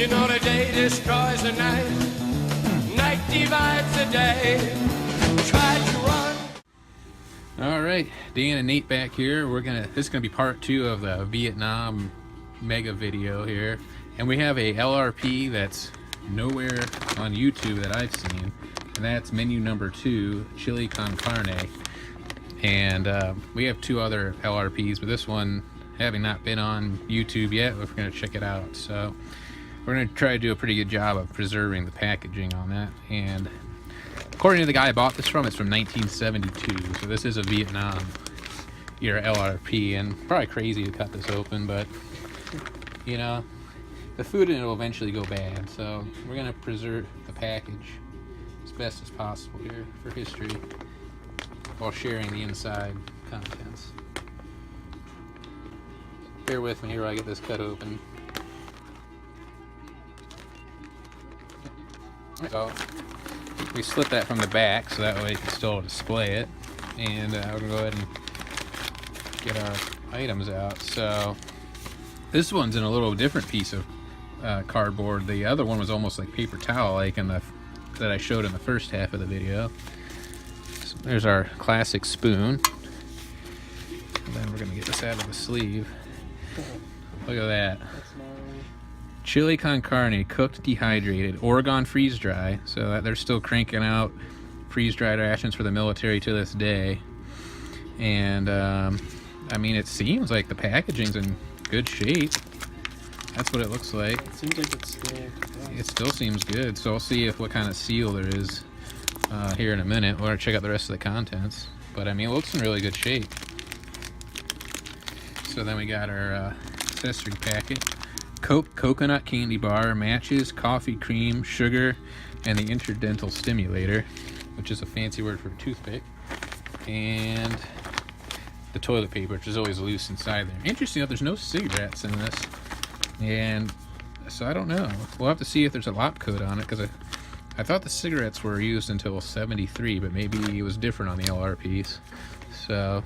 You know the day destroys the night, night divides the day. Try to run. All right, Dan and Nate back here. This is gonna be part 2 of the Vietnam mega video here, and we have a LRP that's nowhere on YouTube that I've seen, and that's menu number 2, Chile Con Carne. And we have 2 other LRPs, but this one, having not been on YouTube yet, we're gonna check it out. So we're gonna try to do a pretty good job of preserving the packaging on that. And according to the guy I bought this from, it's from 1972, so this is a Vietnam era LRP, and probably crazy to cut this open, but you know, the food in it will eventually go bad, so we're gonna preserve the package as best as possible here for history while sharing the inside contents. Bear with me here while I get this cut open. So we split that from the back so that way you can still display it, and we're gonna go ahead and get our items out. So this one's in a little different piece of cardboard. The other one was almost like paper towel, like that I showed in the first half of the video. So there's our classic spoon, and then we're gonna get this out of the sleeve. Look at that. Chile Con Carne, cooked, dehydrated, Oregon freeze dry, so that they're still cranking out freeze dried rations for the military to this day. And I mean, it seems like the packaging's in good shape. That's what it looks like. It seems like it's still. It still seems good. So we'll see what kind of seal there is here in a minute. We're gonna check out the rest of the contents, but I mean, it looks in really good shape. So then we got our accessory package. Coke coconut candy bar, matches, coffee cream, sugar, and the interdental stimulator, which is a fancy word for a toothpick, and the toilet paper, which is always loose inside there. Interesting that there's no cigarettes in this, and so I don't know. We'll have to see if there's a lop code on it, because I thought the cigarettes were used until 73, but maybe it was different on the LRPs. So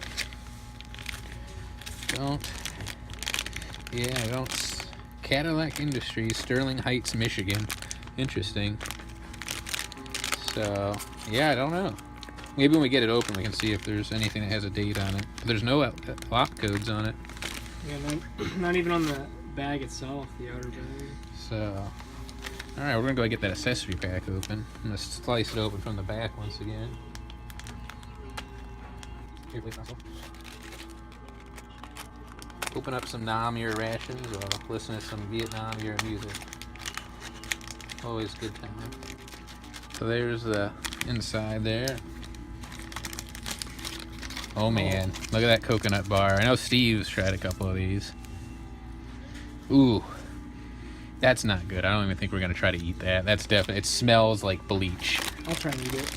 Cadillac Industries, Sterling Heights, Michigan. Interesting. So yeah, I don't know. Maybe when we get it open, we can see if there's anything that has a date on it. But there's no lop codes on it. Yeah, not even on the bag itself, the outer bag. So, all right, we're gonna go get that accessory pack open. I'm gonna slice it open from the back once again. Here, please, Russell. Open up some Nam era rations or listen to some Vietnam era music. Always good time. So there's the inside there. Oh man, look at that coconut bar. I know Steve's tried a couple of these. Ooh, that's not good. I don't even think we're gonna try to eat that. That's definitely, it smells like bleach. I'll try and eat it.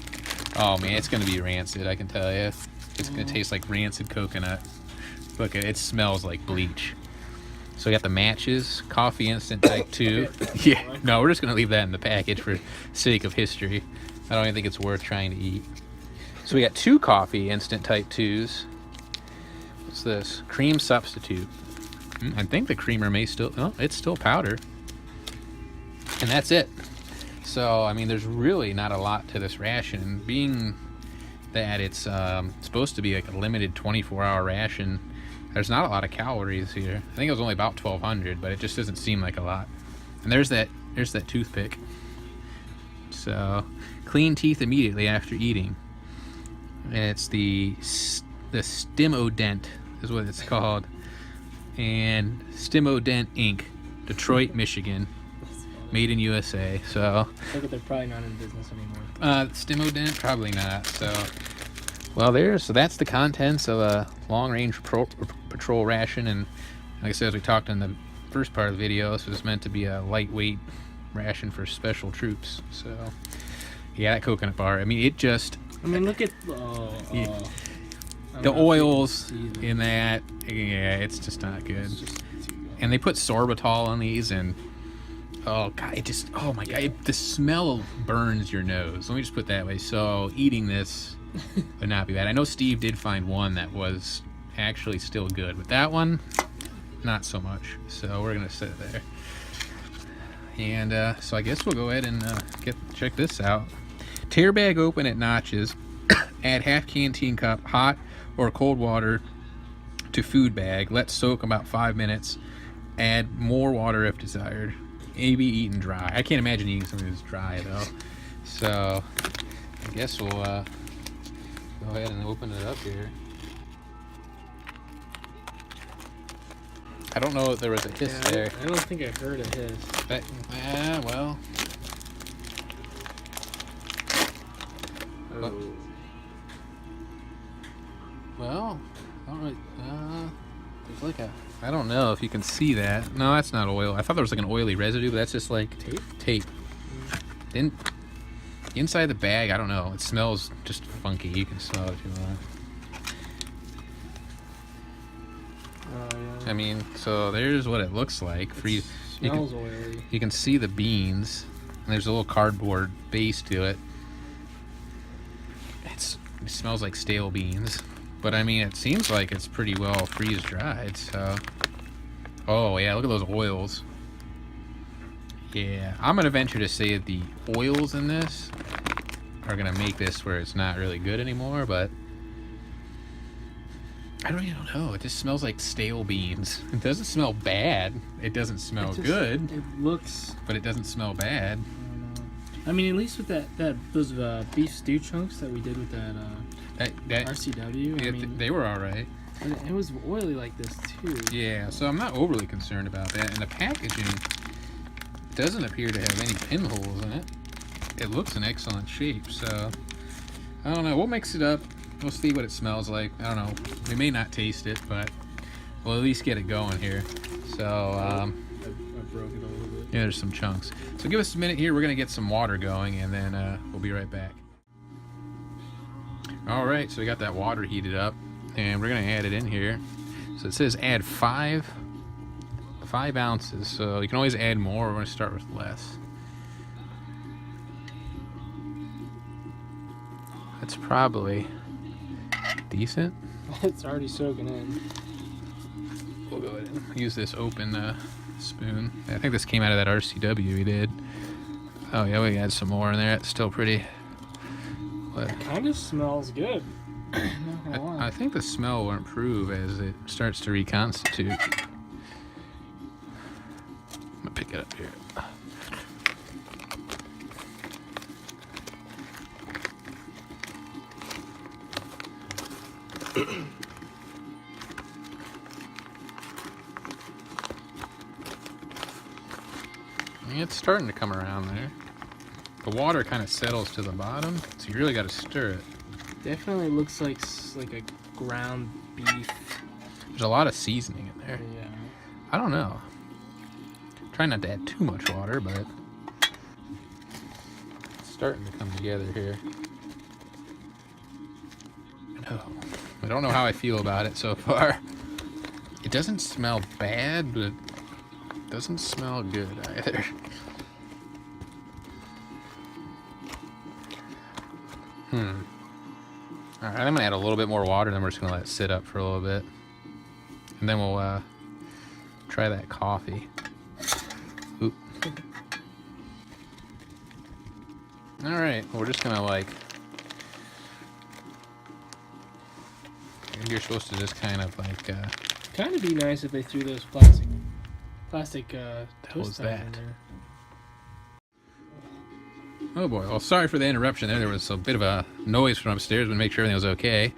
Oh man, it's gonna be rancid, I can tell you. It's gonna taste like rancid coconut. Look, it smells like bleach. So we got the matches, coffee instant type 2. Yeah, no, we're just gonna leave that in the package for sake of history. I don't even think it's worth trying to eat. So we got 2 coffee instant type 2s. What's this? Cream substitute. I think the creamer may still, oh, it's still powder. And that's it. So, I mean, there's really not a lot to this ration. Being that it's supposed to be like a limited 24-hour ration, there's not a lot of calories here. I think it was only about 1,200, but it just doesn't seem like a lot. And there's that toothpick. So, clean teeth immediately after eating. And it's the Stimodent is what it's called. And Stimodent Inc., Detroit, Michigan. Made in USA. So I think they're probably not in business anymore. Stimodent, probably not. So, well, so that's the contents of a long-range patrol ration. And like I said, as we talked in the first part of the video, this was meant to be a lightweight ration for special troops. So, yeah, that coconut bar. I mean, it just. I mean, look at the oils in that. Yeah, it's just not good. And they put sorbitol on these, and oh god, it just, oh my god, the smell burns your nose. Let me just put it that way. So eating this would not be bad. I know Steve did find one that was actually still good, but that one, not so much. So we're gonna set it there. And so I guess we'll go ahead and check this out. Tear bag open at notches. Add half canteen cup hot or cold water to food bag. Let soak about 5 minutes. Add more water if desired. Maybe eaten dry. I can't imagine eating something that's dry though. So I guess we'll go ahead and open it up here. I don't know if there was a hiss there. I don't think I heard a hiss. But, well. Oh. Well, I don't really, there's like I don't know if you can see that. No, that's not oil. I thought there was like an oily residue, but that's just like tape. Then inside the bag, I don't know. It smells just funky. You can smell it if you want. I mean, so there's what it looks like. Smells oily. You can see the beans. And there's a little cardboard base to it. It smells like stale beans. But I mean, it seems like it's pretty well freeze dried. So, oh yeah, look at those oils. Yeah, I'm gonna venture to say that the oils in this are gonna make this where it's not really good anymore. But I don't even know. It just smells like stale beans. It doesn't smell bad. It doesn't smell good. It looks, but it doesn't smell bad. I mean, at least with those beef stew chunks that we did with that RCW. Yeah, I mean, they were all right. It was oily like this too. Yeah, so I'm not overly concerned about that. And the packaging doesn't appear to have any pinholes in it. It looks in excellent shape. So I don't know. We'll mix it up. We'll see what it smells like. I don't know. We may not taste it, but we'll at least get it going here. So, I broke it a little bit. Yeah, there's some chunks. So give us a minute here. We're going to get some water going, and then we'll be right back. All right, so we got that water heated up, and we're going to add it in here. So it says add 5 ounces. So you can always add more. We're going to start with less. That's probably decent. It's already soaking in. We'll go ahead and use this open spoon. I think this came out of that RCW we did. Oh yeah, we had some more in there. It's still pretty. What? It kind of smells good. I think the smell will improve as it starts to reconstitute. I'm gonna pick it up here. It's starting to come around there. The water kind of settles to the bottom, so you really got to stir it. Definitely looks like a ground beef. There's a lot of seasoning in there. Yeah. I don't know. Try not to add too much water, but it's starting to come together here. I don't know how I feel about it so far. It doesn't smell bad, but it doesn't smell good either. Alright, I'm gonna add a little bit more water, then we're just gonna let it sit up for a little bit. And then we'll try that coffee. Oop. Alright, we're just gonna you're supposed to just kind of Kind of be nice if they threw those plastic toast that? in there. Oh boy, well sorry for the interruption there. There was a bit of a noise from upstairs, but make sure everything was okay.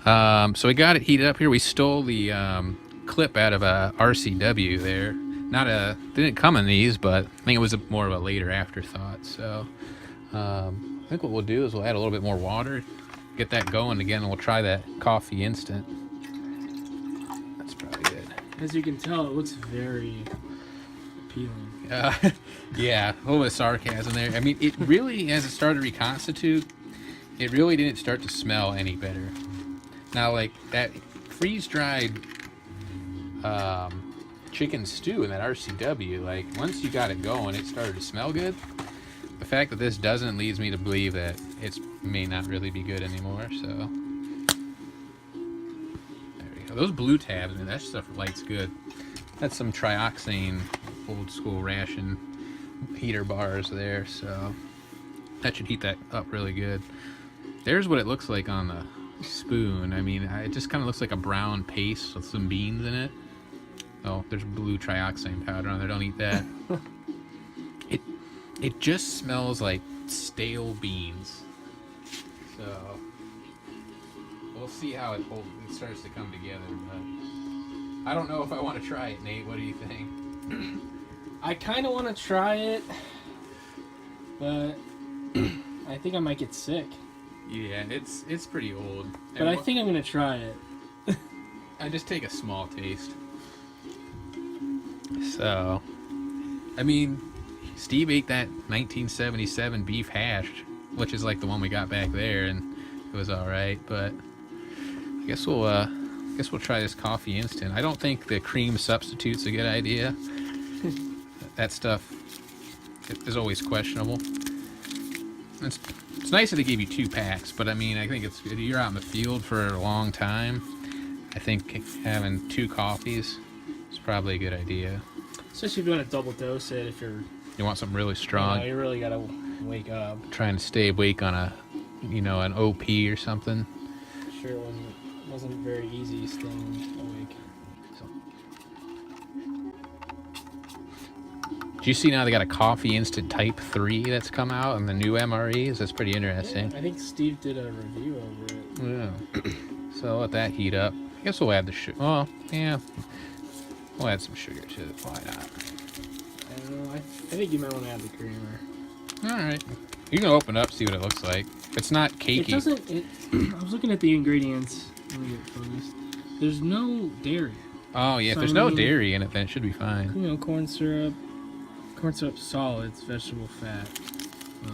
So we got it heated up here. We stole the clip out of a RCW there. Didn't come in these, but I think it was more of a later afterthought. So I think what we'll do is we'll add a little bit more water, get that going again, and we'll try that coffee instant. That's probably good. As you can tell, it looks very appealing. Yeah, a little bit of sarcasm there. I mean, it really, as it started to reconstitute, it really didn't start to smell any better. Now, like that freeze-dried chicken stew in that RCW, like once you got it going, it started to smell good. The fact that this doesn't leads me to believe that it may not really be good anymore. So there we go. Those blue tabs, man, that stuff lights good. That's some trioxane old school ration heater bars there, so that should heat that up really good. There's what it looks like on the spoon. I mean, it just kind of looks like a brown paste with some beans in it. Oh, there's blue trioxane powder on there. Don't eat that. It just smells like stale beans. So we'll see how it starts to come together. But I don't know if I want to try it, Nate. What do you think? I kind of want to try it, but I think I might get sick. Yeah, it's pretty old. But I think I'm gonna try it. I just take a small taste. So, I mean, Steve ate that 1977 beef hash, which is like the one we got back there, and it was all right. But I guess we'll try this coffee instant. I don't think the cream substitute's a good idea. That stuff is always questionable. It's nice that they gave you 2 packs, but I mean, I think if you're out in the field for a long time, I think having 2 coffees is probably a good idea. Especially if you want to double dose it, if you want something really strong. You really gotta wake up. Trying to stay awake on an OP or something. Sure, it wasn't very easy staying awake. Do you see now they got a coffee instant type 3 that's come out and the new MREs? That's pretty interesting. Yeah, I think Steve did a review over it. Yeah. So I'll let that heat up. I guess we'll add the sugar. Well, yeah. We'll add some sugar to it. Why not? I don't know. I think you might want to add the creamer. Alright. You can open it up, see what it looks like. It's not cakey. It doesn't... I was looking at the ingredients. Let me get focused. There's no dairy. Oh, yeah. If there's no dairy in it, then it should be fine. You know, corn syrup solids, vegetable fat. I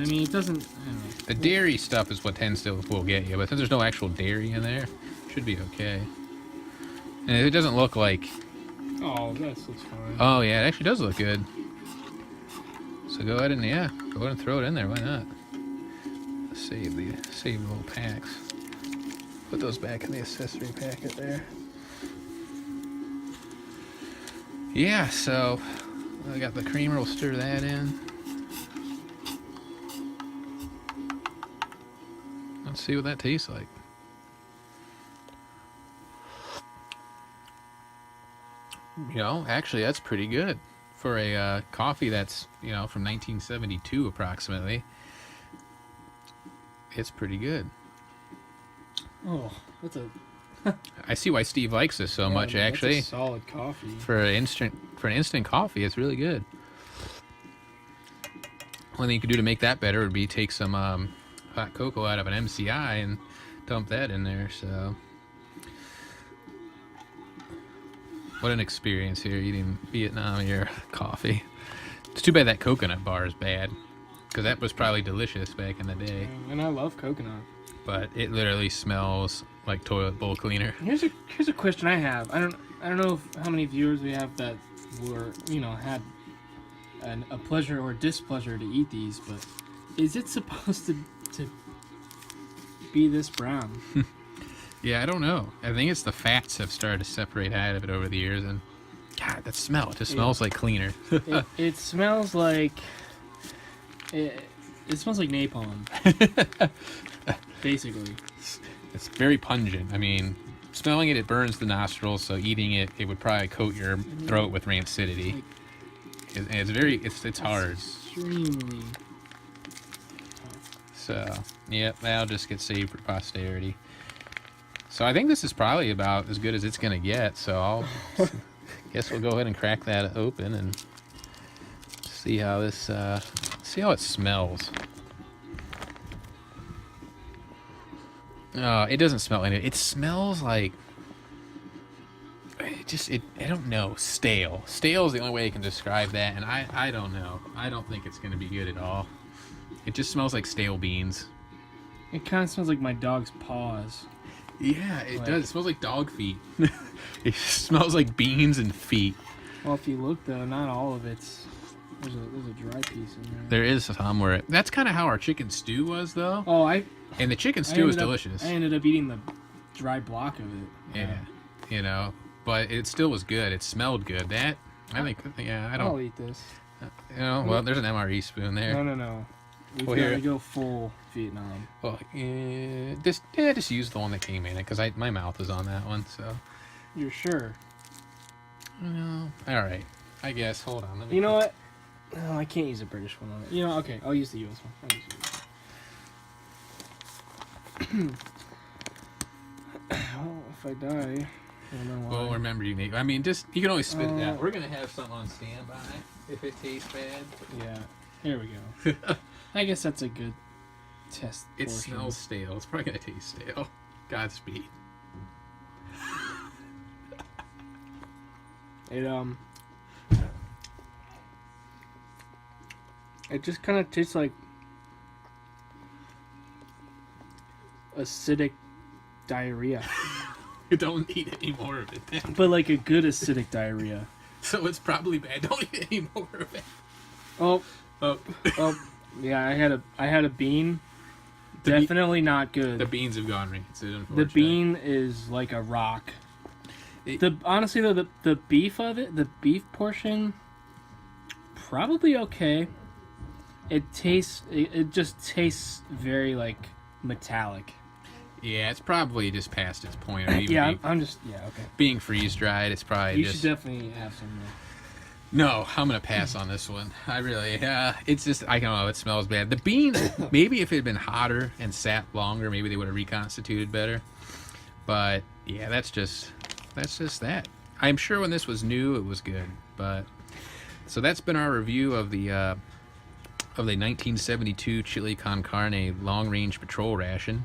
mean, it doesn't... I don't know. The dairy stuff is what will get you, but since there's no actual dairy in there, it should be okay. And it doesn't look like... Oh, that looks fine. Oh, yeah, it actually does look good. So go ahead and throw it in there. Why not? Save the little packs. Put those back in the accessory packet there. Yeah, so I got the creamer. We'll stir that in. Let's see what that tastes like. You know, actually, that's pretty good for a coffee that's, from 1972 approximately. It's pretty good. Oh, that's a... I see why Steve likes this so much. Actually, that's a solid coffee for an instant coffee. It's really good. One thing you could do to make that better would be take some hot cocoa out of an MCI and dump that in there. So, what an experience here eating Vietnamese coffee. It's too bad that coconut bar is bad, because that was probably delicious back in the day. And I love coconut. But it literally smells like toilet bowl cleaner. Here's a question I have. I don't know how many viewers we have that were had a pleasure or displeasure to eat these, but is it supposed to be this brown? Yeah, I don't know. I think it's the fats have started to separate out of it over the years, and God, that smell! It just smells like cleaner. it smells like it smells like napalm. Basically, it's very pungent. I mean, smelling it burns the nostrils, so eating it would probably coat your throat with rancidity. It's hard. Extremely. So, yeah, that'll just get saved for posterity. So I think this is probably about as good as it's gonna get. So I'll guess we'll go ahead and crack that open and see how this it smells. It doesn't smell anything. It smells like I don't know, stale. Stale is the only way I can describe that, and I don't know. I don't think it's gonna be good at all. It just smells like stale beans. It kind of smells like my dog's paws. Yeah, it does. It smells like dog feet. It smells like beans and feet. Well, if you look though, not all of it's. There's a dry piece in there. There is some where that's kind of how our chicken stew was, though. Oh, and the chicken stew was delicious. I ended up eating the dry block of it. Yeah, but it still was good. It smelled good. That I think, yeah, I I'll don't, eat this. you know, well, there's an MRE spoon there. No. We've Well, got here. to go full Vietnam. Well, just use the one that came in it, because my mouth was on that one, so. You're sure? No. All right. I guess. Hold on. Let me You know what? No, I can't use a British one on it. You know, okay, I'll use the US one. Well, if I die, I don't know why. Well, remember you need. I mean, just you can always spit it out. We're gonna have something on standby if it tastes bad. Yeah, here we go. I guess that's a good test. It portion. smells stale. It's probably gonna taste stale. Godspeed. It just kind of tastes like acidic diarrhea, You don't need any more of it then. but like a good acidic diarrhea. So it's probably bad. Don't eat any more of it. Oh, Oh, yeah, I had a bean. The be- Definitely not good. the beans have gone rancid. The Unfortunately. bean is like a rock. It- Honestly though, the beef of it, the beef portion, probably okay. It just tastes very like metallic. Yeah, it's probably just past its point of even Yeah, being, I'm just okay. being freeze dried. It's probably You just. should definitely have some. No, I'm gonna pass on this one. I really, it's just I don't know. It smells bad. The beans, maybe if it had been hotter and sat longer, maybe they would have reconstituted better. But yeah, that's just that. I'm sure when this was new, it was good. But so that's been our review of the 1972 Chile Con Carne Long Range Patrol Ration.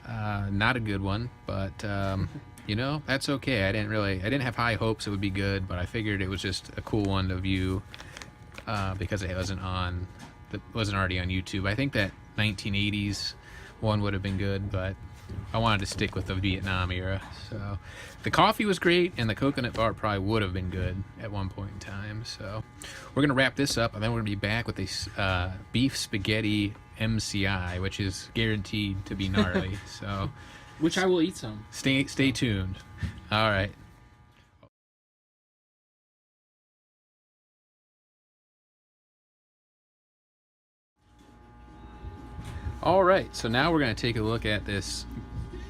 Not a good one, but you know, that's okay. I didn't have high hopes it would be good, but I figured it was just a cool one to view because it wasn't already on YouTube. I think that 1980s one would have been good, but I wanted to stick with the Vietnam era. So the coffee was great, and the coconut bar probably would have been good at one point in time. So we're gonna wrap this up, and then we're gonna be back with a beef spaghetti MCI, which is guaranteed to be gnarly. So. Which I will eat some. Stay tuned. All right. All right. So now we're going to take a look at this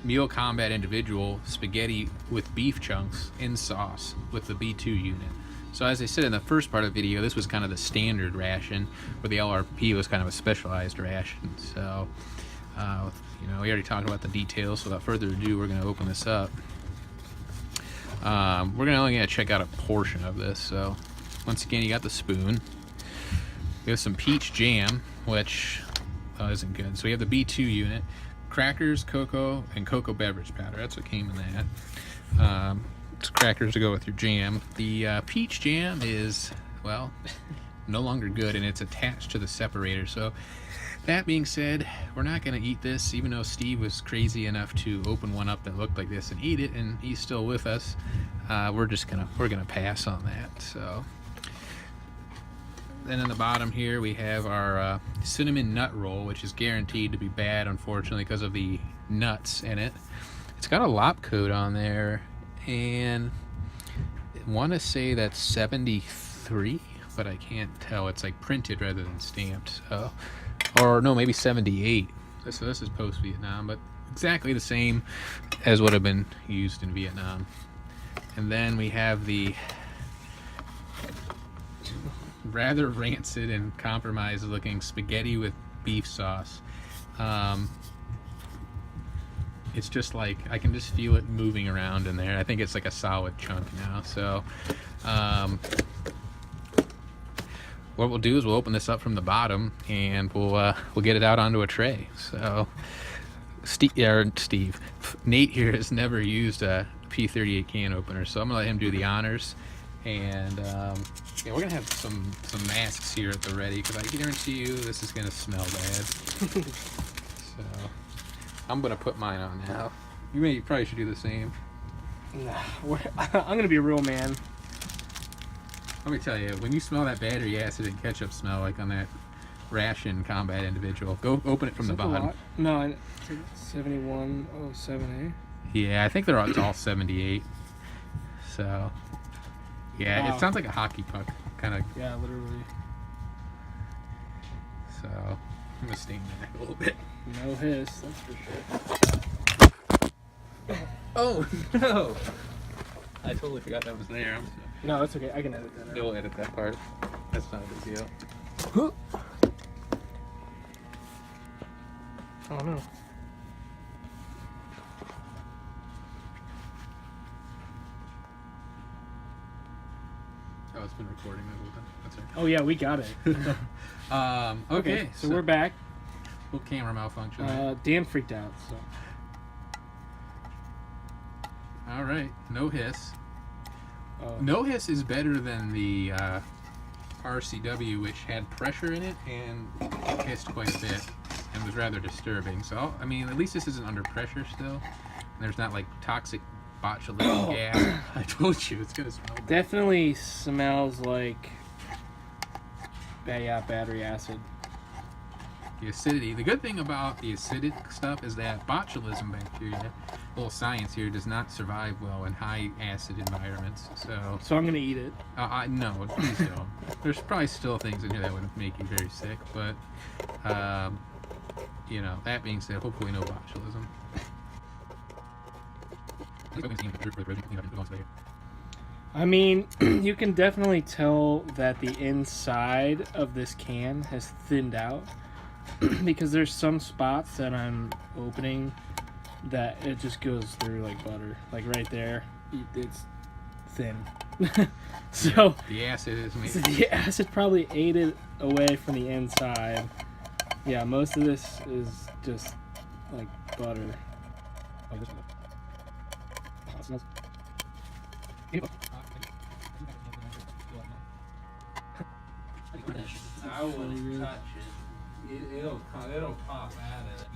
Meal Combat Individual spaghetti with beef chunks in sauce with the B2 unit. So as I said in the first part of the video, this was kind of the standard ration, where the LRP was kind of a specialized ration. So, you know, we already talked about the details, so without further ado, we're going to open this up. We're only going to check out a portion of this. So once again, you got the spoon. We have some peach jam, which isn't good. So we have the B2 unit, crackers, cocoa, and cocoa beverage powder. That's what came in that. It's crackers to go with your jam. The peach jam is, well, no longer good, and it's attached to the separator. So that being said, we're not going to eat this, even though Steve was crazy enough to open one up that looked like this and eat it, and he's still with us. We're gonna pass on that. So then in the bottom here we have our cinnamon nut roll, which is guaranteed to be bad, unfortunately, because of the nuts in it. It's got a lop coat on there, and I want to say that's 73, but I can't tell. It's like printed rather than stamped. So. Or no, maybe 78. So this is post-Vietnam, but exactly the same as would have been used in Vietnam. And then we have the rather rancid and compromised-looking spaghetti with beef sauce. It's just like, I can just feel it moving around in there. I think it's like a solid chunk now. So what we'll do is we'll open this up from the bottom, and we'll get it out onto a tray. So Steve, Nate here has never used a P38 can opener, so I'm gonna let him do the honors. And yeah, we're gonna have some masks here at the ready, because I guarantee you this is gonna smell bad. So I'm gonna put mine on now. You probably should do the same. Nah, I'm gonna be a real man. Let me tell you, when you smell that battery acid and ketchup smell like on that ration combat individual, go open it from the bottom. No, it's 7107A. Yeah, I think it's all 78. So Yeah, Wow. it sounds like a hockey puck, kind of. Yeah, literally. So I'm gonna sting that a little bit. No hiss, that's for sure. Oh no! I totally forgot that was there. No, it's okay. I can edit that out. We'll edit that part. That's not a big deal. Oh no. Oh, it's been recording that whole time. That's right. Oh yeah, we got it. Okay, so we're back. Little camera malfunction. There. Dan freaked out. So. All right, no hiss. Oh. No hiss is better than the RCW, which had pressure in it and hissed quite a bit and was rather disturbing. So, I mean, at least this isn't under pressure still. And there's not like toxic botulism gas. I told you it's gonna smell bad. Definitely smells like battery acid. The acidity. The good thing about the acidic stuff is that botulism bacteria, a little science here, does not survive well in high acid environments. So I'm gonna eat it. no, please don't. There's probably still things in here that would make you very sick, but you know, that being said, hopefully no botulism. I mean, you can definitely tell that the inside of this can has thinned out because there's some spots that I'm opening that it just goes through like butter. Like right there, it's thin. So the acid is so the acid probably ate it away from the inside. Yeah, most of this is just like butter. Oh, this one. Oh, it smells. I wouldn't touch it. It'll pop out of it.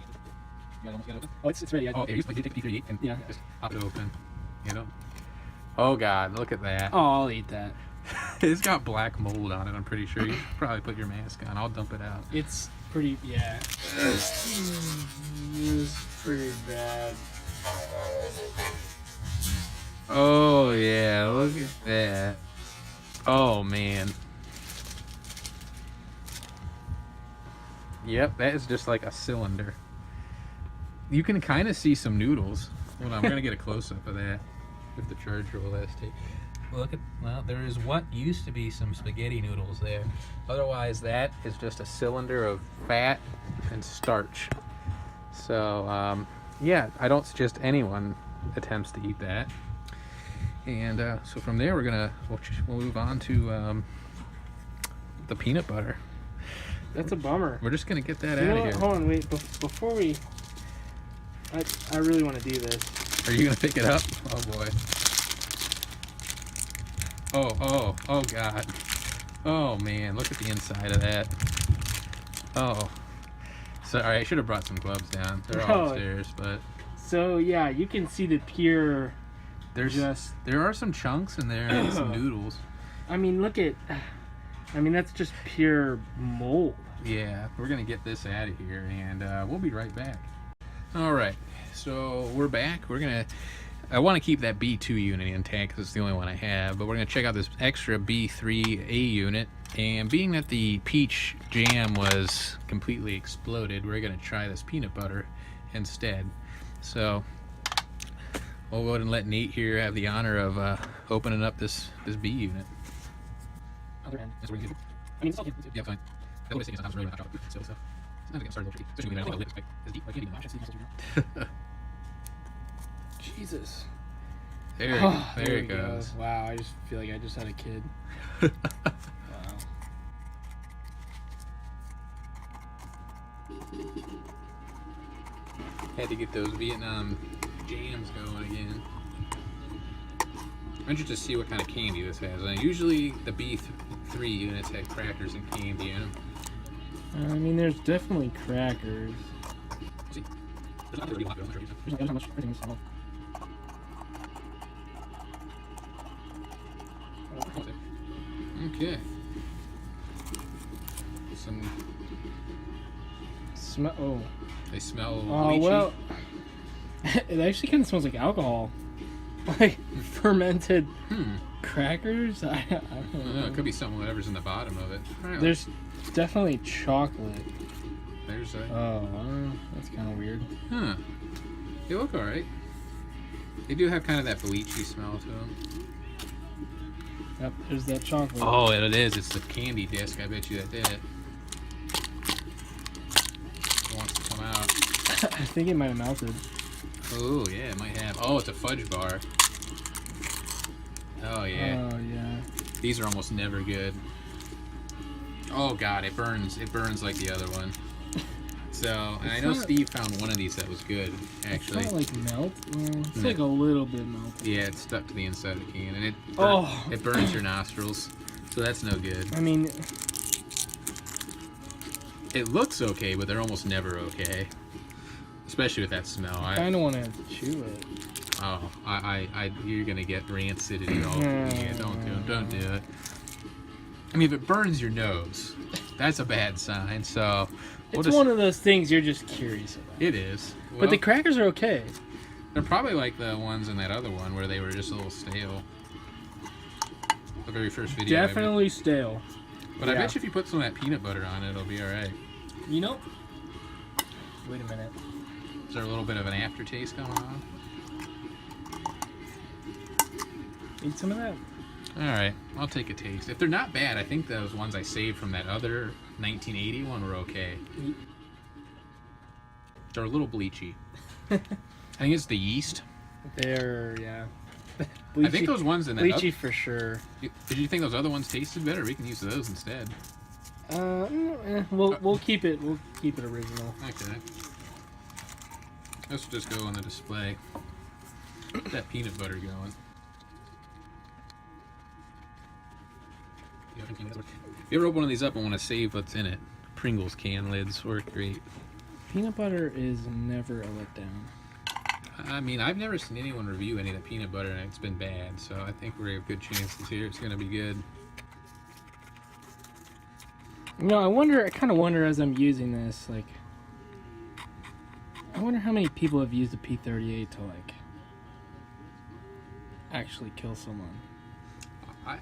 Oh, it's ready. Oh, you take P38 and Yeah. just pop it open. You know? Oh God, look at that. Oh, I'll eat that. It's got black mold on it, I'm pretty sure. You should probably put your mask on. I'll dump it out. It's pretty, yeah. It's pretty bad. Oh yeah, look at that. Oh man. Yep, that is just like a cylinder. You can kind of see some noodles. Hold on, I'm gonna get a close-up of that if the charger will let us take. Look at, well, there is what used to be some spaghetti noodles there. Otherwise, that is just a cylinder of fat and starch. So, yeah, I don't suggest anyone attempts to eat that. And so from there, we'll move on to the peanut butter. That's a bummer. We're just gonna get that You know out of what? here. Hold on, wait. Before we... I really want to do this. Are you gonna pick it up? Oh boy. Oh God. Oh man, look at the inside of that. Oh. Sorry, I should have brought some gloves down. They're all upstairs, but So, yeah, you can see the pure... there are some chunks in there and some noodles. I mean, look at... I mean, that's just pure mold. Yeah, we're gonna get this out of here, and we'll be right back. All right, so we're back. I want to keep that B2 unit intact because it's the only one I have, but we're gonna check out this extra B3A unit. And being that the peach jam was completely exploded, we're gonna try this peanut butter instead. So we'll go ahead and let Nate here have the honor of opening up this B unit. Other end. That's what we're gonna do. I mean, it's okay. Yeah, fine. That's what I say sometimes really hot chocolate still stuff. Sometimes it gets started a little tricky, especially when you like it's deep, like you can't even Jesus. There it goes. Wow, I just feel like I just had a kid. Wow. Had to get those Vietnam jams going again. I'm interested to see what kind of candy this has. Usually the B3 units had crackers and candy in them. I mean, there's definitely crackers. See, there's not really a lot of them. There's not much everything is small. Okay. Some. Oh. They smell. Oh lychee. well. It actually kind of smells like alcohol. like fermented crackers. I don't know. It could be something whatever's in the bottom of it. Right, There's definitely chocolate. there's a. Oh, that's kind of weird. Huh. They look alright. They do have kind of that bleachy smell to them. Yep, there's that chocolate. Oh, it is. It's the candy disc. I bet you that did it. It wants to come out. I think it might have melted. Oh, yeah, it might have. Oh, it's a fudge bar. Oh, yeah. Oh, yeah. These are almost never good. Oh, God, it burns. It burns like the other one. So, and I know Steve found one of these that was good, actually. It's not like melt. Well, it's No. like a little bit melted. Yeah, it's stuck to the inside of the can, and Oh. it burns your nostrils. So that's no good. I mean, It looks okay, but they're almost never okay. Especially with that smell. I kind of want to chew it. You're gonna get rancidity all over you. Don't do it. I mean, if it burns your nose, that's a bad sign. So It's one of those things you're just curious about. It is. Well, But the crackers are okay. they're probably like the ones in that other one where they were just a little stale. The very first video. Definitely stale. But I bet you if you put some of that peanut butter on it, it'll be all right. You know? Wait a minute. Is there a little bit of an aftertaste going on? Eat some of that. All right, I'll take a taste. If they're not bad, I think those ones I saved from that other 1980 one were okay. They're a little bleachy. I think it's the yeast. They're, yeah. I think those ones in that bleachy for sure. Did you think those other ones tasted better? We can use those instead. We'll keep it original. Okay. Let's just go on the display. Get that peanut butter going. If you ever open one of these up and want to save what's in it, Pringles can lids work great. Peanut butter is never a letdown. I mean, I've never seen anyone review any of the peanut butter and it's been bad, so I think we have good chances here. It's going to be good. You know, I kind of wonder as I'm using this, like, I wonder how many people have used a P38 to, like, actually kill someone. I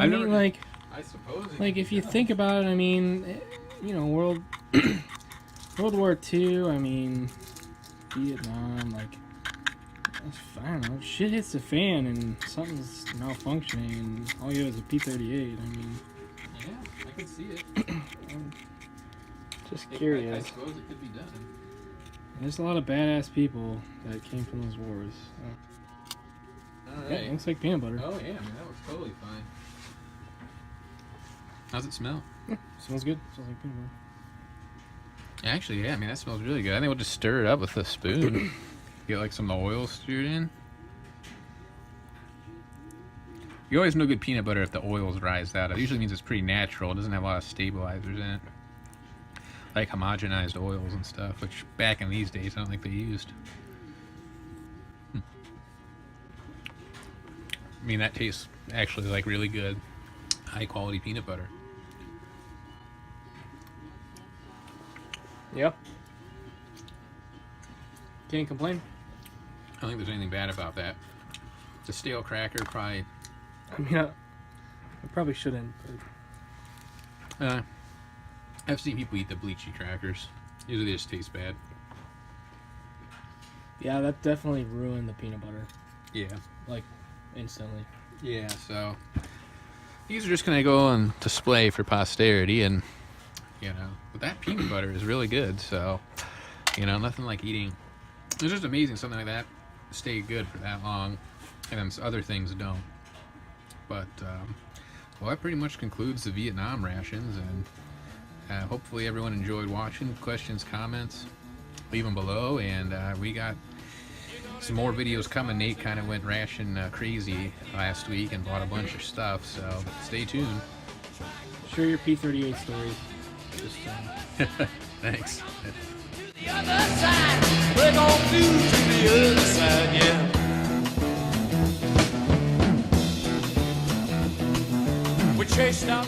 mean, like, I suppose. Like, if you think about it, I mean, you know, World War II, I mean, Vietnam, like, I don't know, shit hits the fan and something's malfunctioning and all you have is a P38, I mean. Yeah, I can see it. I'm just curious. I suppose it could be done. There's a lot of badass people that came from those wars. Alright. Yeah, looks like peanut butter. Oh yeah, I mean, that was totally fine. How's it smell? Smells good. Smells like peanut butter. Actually, yeah, I mean, that smells really good. I think we'll just stir it up with a spoon. Get like some oil stirred in. You always know good peanut butter if the oil's rised out. It usually means it's pretty natural. It doesn't have a lot of stabilizers in it. Like homogenized oils and stuff, which back in these days I don't think they used. I mean, that tastes actually like really good, high quality peanut butter. Yep. Can't complain. I don't think there's anything bad about that. The stale cracker probably. I mean, I probably shouldn't. But I've seen people eat the bleachy crackers. Usually they just taste bad. yeah, that definitely ruined the peanut butter, Yeah. like, instantly. Yeah, so these are just going to go on display for posterity, and, you know, but that peanut butter is really good, so, you know, nothing like eating. It's just amazing something like that stay good for that long, and then other things don't. But, well, that pretty much concludes the Vietnam rations, and hopefully everyone enjoyed watching. Questions, comments, leave them below, and we got some more videos coming. Nate kind of went ration crazy last week and bought a bunch of stuff, so stay tuned. Share your P38 stories. Just, Thanks. To the other side, we're gonna do to the other side, yeah. We chased out.